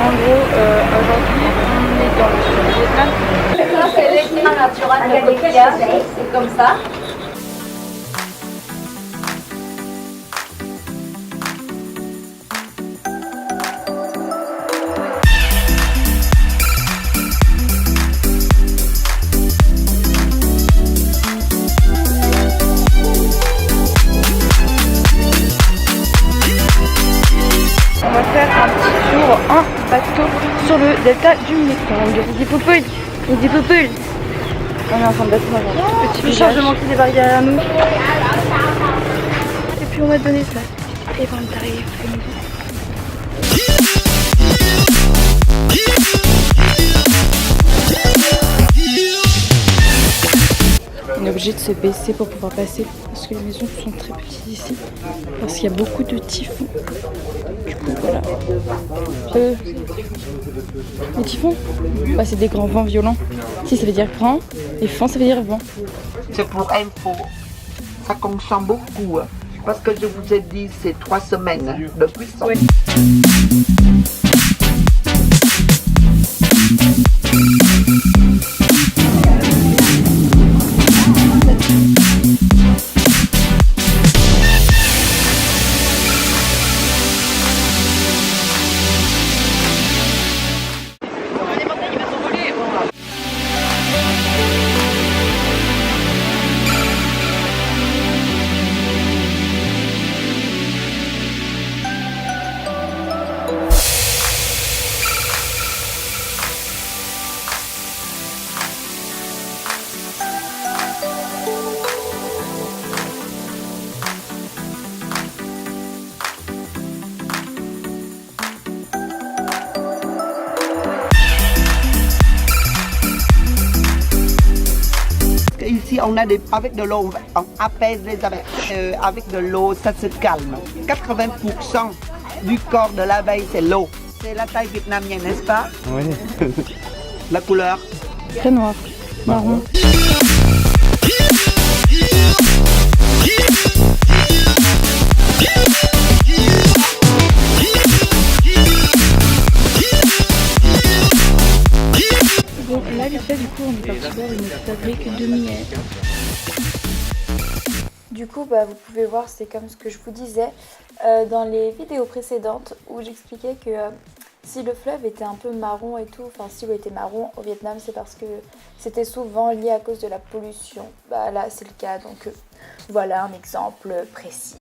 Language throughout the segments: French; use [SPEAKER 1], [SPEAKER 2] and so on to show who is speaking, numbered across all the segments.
[SPEAKER 1] En gros, aujourd'hui, on est dans le sud du Vietnam.
[SPEAKER 2] Ça, c'est l'éclat naturel de coquillage. C'est comme ça.
[SPEAKER 1] On va faire un petit tour en bateau sur le delta du Mekong. Il dit Poupoule, il dit Poupoule. On est en train de battre un petit village. Chargement qui débarque derrière nous. Et puis on va donner ça. Et on va arriver à la maison. On est obligé de se baisser pour pouvoir passer parce que les maisons sont très petites ici, parce qu'il y a beaucoup de typhons. Du coup, voilà. Les typhons, bah, c'est des grands vents violents. Si, ça veut dire grand, et vent, ça veut dire vent.
[SPEAKER 3] C'est pour info. Ça consomme beaucoup. Parce que je vous ai dit, c'est 3 semaines de puissance.
[SPEAKER 1] Ouais.
[SPEAKER 3] Ici, on a avec de l'eau, on apaise les abeilles. Avec de l'eau, ça se calme. 80% du corps de l'abeille, c'est l'eau. C'est la taille vietnamienne, n'est-ce pas?
[SPEAKER 4] Oui.
[SPEAKER 3] La couleur?
[SPEAKER 1] Très noir, marron. Bon, là, vite fait, du coup, on est parti voir une fabrique de miel.
[SPEAKER 5] Du coup, bah, vous pouvez voir, c'est comme ce que je vous disais dans les vidéos précédentes où j'expliquais que si le fleuve était un peu marron et tout, enfin si l'eau était marron au Vietnam, c'est parce que c'était souvent lié à cause de la pollution. Bah là, c'est le cas, donc voilà un exemple précis.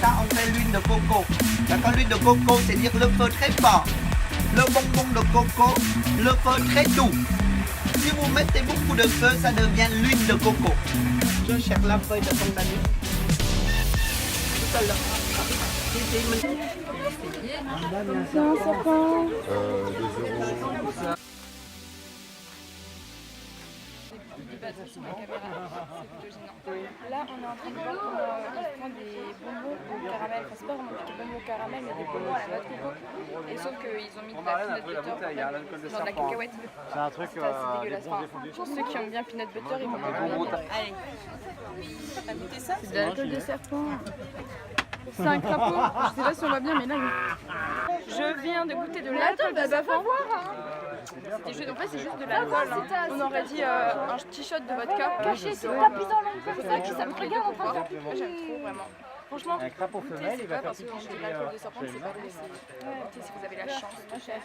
[SPEAKER 3] Ça, on fait l'huile de coco. D'accord, l'huile de coco, c'est dire le feu très fort. Le bonbon de coco, le feu très doux. Si vous mettez beaucoup de feu, ça devient l'huile de coco. Je cherche la feuille de ton ami. Tout à l'heure.
[SPEAKER 1] C'est un sapin.
[SPEAKER 4] 2 €.
[SPEAKER 1] Là, on est en train de voir comment ils font des bonbons au caramel. Enfin, c'est pas vraiment des bonbons au caramel, mais des bonbons à la noix de coco. Et sauf qu'ils ont mis de la peanut butter dans de la cacahuète.
[SPEAKER 4] C'est un truc.
[SPEAKER 1] Ça, c'est dégueulasse. Enfin, pour ceux qui aiment bien peanut butter, ils vont bien. Allez, t'as goûté ça? C'est de l'alcool de serpent. C'est un crapaud. Je sais pas si on voit bien, mais là, je viens de goûter de l'alcool de serpent. En fait, c'est juste de l'alcool. Hein. On aurait dit un petit shot de vodka.
[SPEAKER 2] Caché, c'est tapis dans l'ombre comme ça, qui ça me regarde en train de faire.
[SPEAKER 1] J'aime trop, vraiment. Franchement,
[SPEAKER 4] Un crapaud femelle, il va faire
[SPEAKER 1] parce que quand je dis l'alcool de serpent, c'est pas que c'est si vous avez la chance de cher.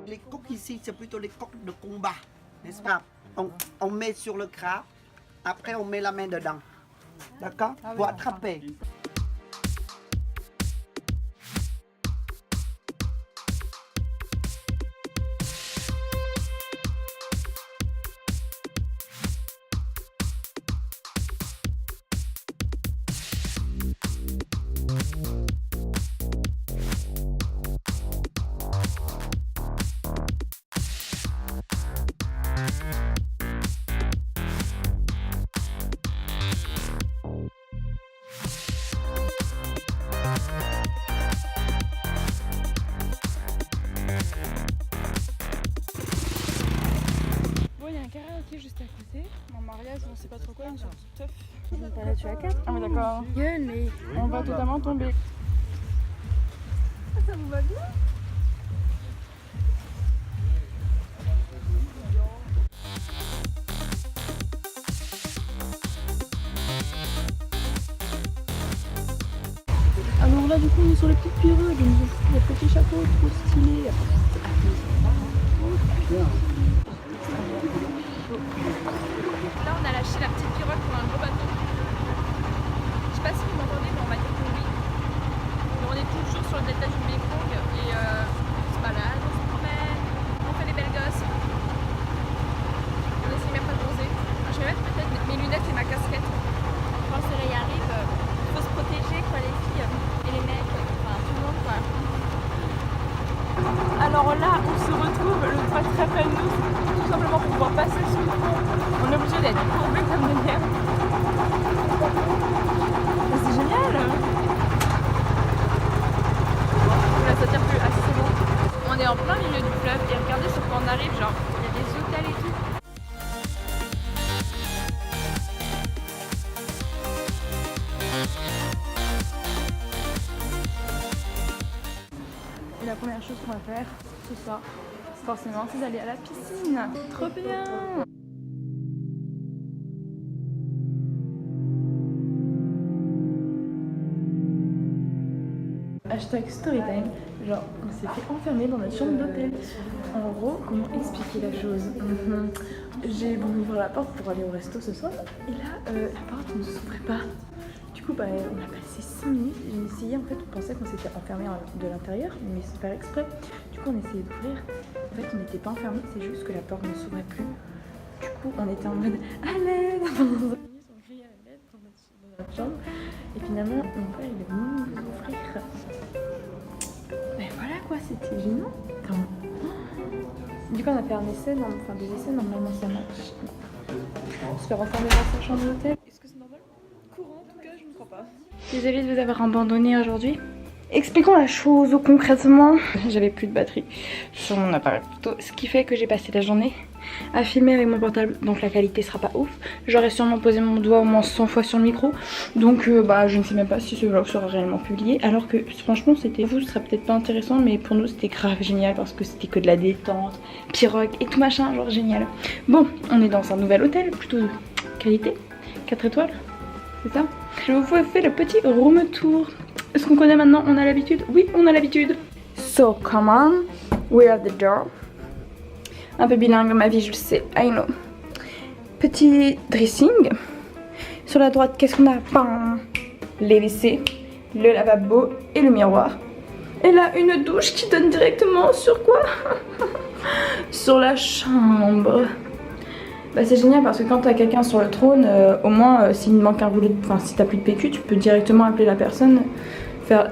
[SPEAKER 3] Les coques ici, c'est plutôt les coques de combat, n'est-ce pas? On met sur le crabe, après on met la main dedans. D'accord? Pour attraper.
[SPEAKER 1] karaoké juste à côté. Mon mariage, on sait pas trop quoi, une sorte de teuf.
[SPEAKER 5] Bah là tu as 4.
[SPEAKER 1] Ah mais d'accord.
[SPEAKER 5] Gueule, mais...
[SPEAKER 1] On va totalement tomber.
[SPEAKER 5] Ça vous va bien?
[SPEAKER 1] Alors là du coup on est sur les petites pirogues, on nous a fait des petits chapeaux trop stylés. Là on a lâché la petite pirogue pour un gros bateau. Je sais pas si vous m'entendez mais on va dire que oui. Donc, on est toujours sur le delta du Mekong et on se balade, on se promène, on fait les belles gosses. On essaie même pas de bronzer. Je vais mettre peut-être mes lunettes et ma casquette. Quand le soleil arrive, il faut se protéger quoi, les filles et les mecs, enfin tout le monde quoi. Alors là on se retrouve le toit très près de nous, tout simplement pour pouvoir passer sous le pont. On est obligé d'être courbé comme des merdes. C'est génial. Là ça tire plus, ah c'est bon. On est en plein milieu du fleuve et regardez sur quoi on arrive, genre il y a des hôtels et tout. Et la première chose qu'on va faire ce soir, forcément, c'est d'aller à la piscine. Trop bien! Hashtag storytime, genre on s'est fait enfermer dans notre chambre d'hôtel. En gros, comment expliquer la chose? J'ai voulu ouvrir la porte pour aller au resto ce soir et là la porte ne s'ouvrait pas. Du coup bah, on a passé 6 minutes, j'ai essayé, en fait on pensait qu'on s'était enfermé de l'intérieur mais c'est pas exprès. Du coup on essayait d'ouvrir, en fait on n'était pas enfermé, c'est juste que la porte ne s'ouvrait plus. Du coup on était en mode à l'aide. Pendant 5 minutes on criait à l'aide dans notre chambre et finalement mon père il est venu nous ouvrir. Mais voilà quoi, c'était gênant. Du coup on a fait un essai, enfin des essais, normalement ça marche. Se faire enfermer dans sa chambre d'hôtel. Est-ce que c'est normal? Courant en tout cas, je ne crois pas. Désolée de vous avoir abandonné aujourd'hui. Expliquons la chose concrètement. J'avais plus de batterie sur mon appareil photo, ce qui fait que j'ai passé la journée à filmer avec mon portable, donc la qualité sera pas ouf. J'aurais sûrement posé mon doigt au moins 100 fois sur le micro, donc bah je ne sais même pas si ce vlog sera réellement publié, alors que franchement c'était vous, ce serait peut-être pas intéressant, mais pour nous c'était grave génial parce que c'était que de la détente, pirogue et tout machin, genre génial. Bon, on est dans un nouvel hôtel, plutôt de qualité, 4 étoiles, c'est ça. Je vous fais le petit room tour. Est-ce qu'on connaît maintenant? On a l'habitude? Oui, on a l'habitude. So, come on, we are the door. Un peu bilingue ma vie, je le sais, I know. Petit dressing. Sur la droite, qu'est-ce qu'on a? Bam, les WC, le lavabo et le miroir. Et là, une douche qui donne directement sur quoi? Sur la chambre. Bah c'est génial parce que quand t'as quelqu'un sur le trône, au moins s'il manque un rouleau, enfin si t'as plus de PQ, tu peux directement appeler la personne, faire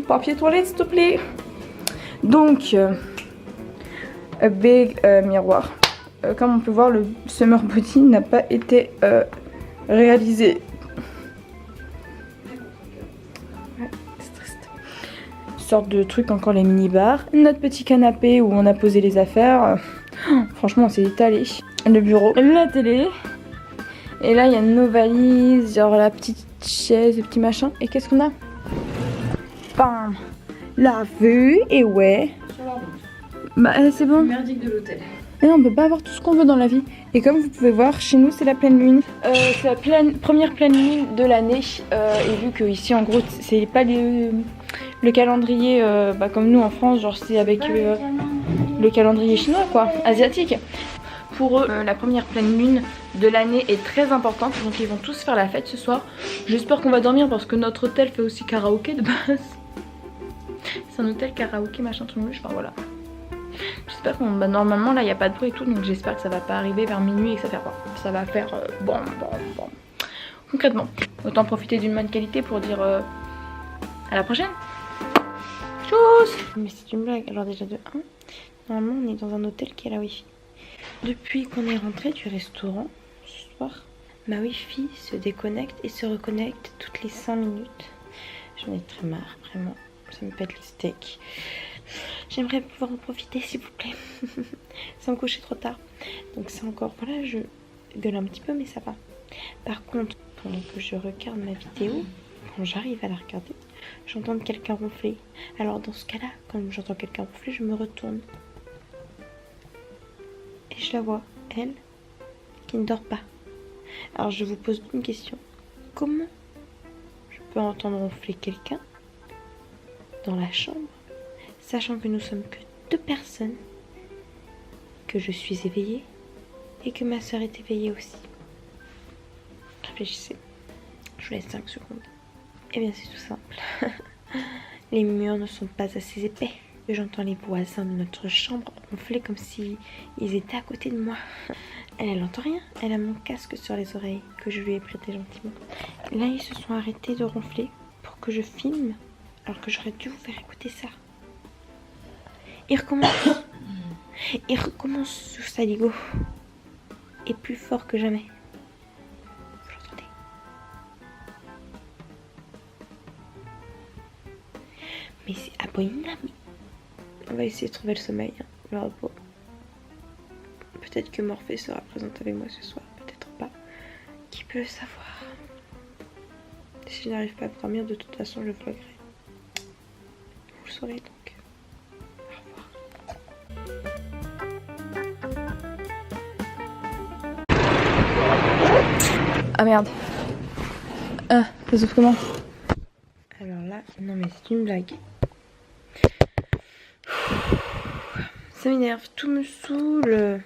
[SPEAKER 1] papier toilette s'il te plaît. Donc a big miroir. Comme on peut voir, le summer body n'a pas été réalisé. Ouais, c'est triste. Une sorte de truc, encore les mini-bars. Notre petit canapé où on a posé les affaires. Franchement on s'est étalé. Le bureau, la télé. Et là il y a nos valises, genre la petite chaise, le petit machin. Et qu'est-ce qu'on a? Bam, la vue. Et ouais. Bah c'est bon.
[SPEAKER 5] Merdique de l'hôtel.
[SPEAKER 1] Et on peut pas avoir tout ce qu'on veut dans la vie. Et comme vous pouvez voir, chez nous c'est la pleine lune. C'est la première pleine lune de l'année. Et vu que ici en gros c'est pas le calendrier bah, comme nous en France, genre c'est avec le calendrier chinois quoi, asiatique. Pour eux, la première pleine lune de l'année est très importante, donc ils vont tous faire la fête ce soir. J'espère qu'on va dormir parce que notre hôtel fait aussi karaoké de base. C'est un hôtel karaoké machin truc, enfin voilà. J'espère qu'on, bah, normalement là il n'y a pas de bruit et tout, donc j'espère que ça va pas arriver vers minuit et que ça va faire bon. Concrètement, autant profiter d'une bonne qualité pour dire à la prochaine. Tchuss. Mais c'est une blague, alors déjà de 1, normalement on est dans un hôtel qui a la wifi. Depuis qu'on est rentré du restaurant ce soir, ma wifi se déconnecte et se reconnecte toutes les 5 minutes. J'en ai très marre, vraiment, ça me pète les steaks.
[SPEAKER 5] J'aimerais pouvoir en profiter s'il vous plaît. Sans me coucher trop tard. Donc c'est encore, voilà, je gueule un petit peu mais ça va. Par contre, pendant que je regarde ma vidéo, quand j'arrive à la regarder, j'entends quelqu'un ronfler. Alors dans ce cas-là, quand j'entends quelqu'un ronfler, je me retourne. Et je la vois, elle, qui ne dort pas. Alors je vous pose une question. Comment je peux entendre ronfler quelqu'un dans la chambre, sachant que nous sommes que 2 personnes, que je suis éveillée et que ma soeur est éveillée aussi? Réfléchissez. Je vous laisse 5 secondes. Eh bien c'est tout simple. Les murs ne sont pas assez épais. J'entends les voisins de notre chambre ronfler comme si ils étaient à côté de moi. Elle n'entend rien. Elle a mon casque sur les oreilles que je lui ai prêté gentiment. Là, ils se sont arrêtés de ronfler pour que je filme, alors que j'aurais dû vous faire écouter ça. Il recommence. Il recommence sur Saligo. Et plus fort que jamais. Vous l'entendez? Mais c'est abominable. On va essayer de trouver le sommeil, hein, le repos. Peut-être que Morphée sera présente avec moi ce soir, peut-être pas. Qui peut le savoir? Si je n'arrive pas à dormir, de toute façon, je vloggerai. Vous le saurez donc. Au revoir. Ah merde. Ah, ça s'ouvre comment? Alors là, non mais c'est une blague. Ça m'énerve, tout me saoule.